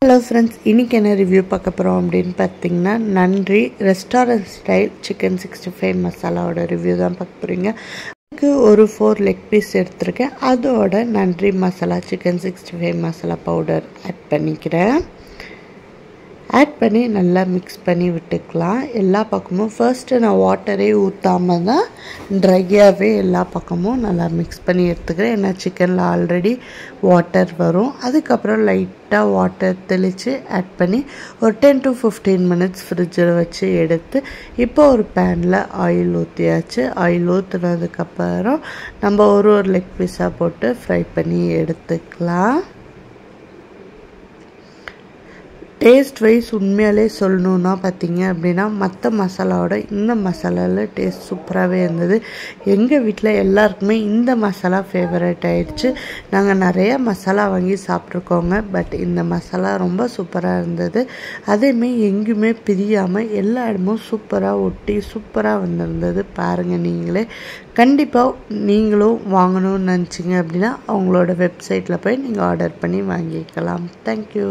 Hello friends, இன்னைக்கு என்ன review பார்க்க போறோம் அப்படினு பாத்தீங்கன்னா நன்றி ரெஸ்டாரன்ட் ஸ்டைல் chicken 65 மசாலாவோட ரிவ்யூ தான் பார்க்க போறீங்க. அதுக்கு ஒரு 4 லெக் பீஸ் எடுத்துர்க்கேன். அதோட நன்றி masala chicken 65 masala powder add பண்ணிக்கிறேன். ஆட் பண்ணி நல்லா மிக்ஸ் பண்ணி விட்டுக்கலாம். எல்லா பக்கமும் ஃபர்ஸ்ட் நான் வாட்டரே ஊத்தாம தான் ட்ரையாவே எல்லா பக்கமும் நல்லா மிக்ஸ் பண்ணி எடுத்துக்கிறேன். ஏன்னா சிக்கன்ல ஆல்ரெடி வாட்டர் வரும். அதுக்கு அப்புறம் லைட்டா வாட்டர் தெளிச்சு ஆட் பண்ணி ஒரு 10 to 15 மினிட்ஸ் ஃப்ரிட்ஜில் வச்சு எடுத்து இப்போ ஒரு பேன்ல ஆயில் ஊற்றியாச்சு. ஆயில் ஊற்றுனதுக்கு அப்புறம் நம்ம ஒரு லெக் பீஸாக போட்டு ஃப்ரை பண்ணி எடுத்துக்கலாம். டேஸ்ட் வைஸ் உண்மையாலே சொல்லணுன்னா பார்த்தீங்க அப்படின்னா மற்ற மசாலாவோட இந்த மசாலாவில் டேஸ்ட் சூப்பராகவே இருந்தது. எங்கள் வீட்டில் எல்லாருக்குமே இந்த மசாலா ஃபேவரட் ஆயிடுச்சு. நாங்கள் நிறையா மசாலா வாங்கி சாப்பிட்ருக்கோங்க. பட் இந்த மசாலா ரொம்ப சூப்பராக இருந்தது. அதேமாரி எங்கேயுமே பிரியாமல் எல்லா இடமும் சூப்பராக ஒட்டி சூப்பராக வந்திருந்தது. பாருங்கள் நீங்களே. கண்டிப்பாக நீங்களும் வாங்கணும்னு நினச்சிங்க அப்படின்னா அவங்களோட வெப்சைட்டில் போய் நீங்கள் ஆர்டர் பண்ணி வாங்கிக்கலாம். தேங்க்யூ.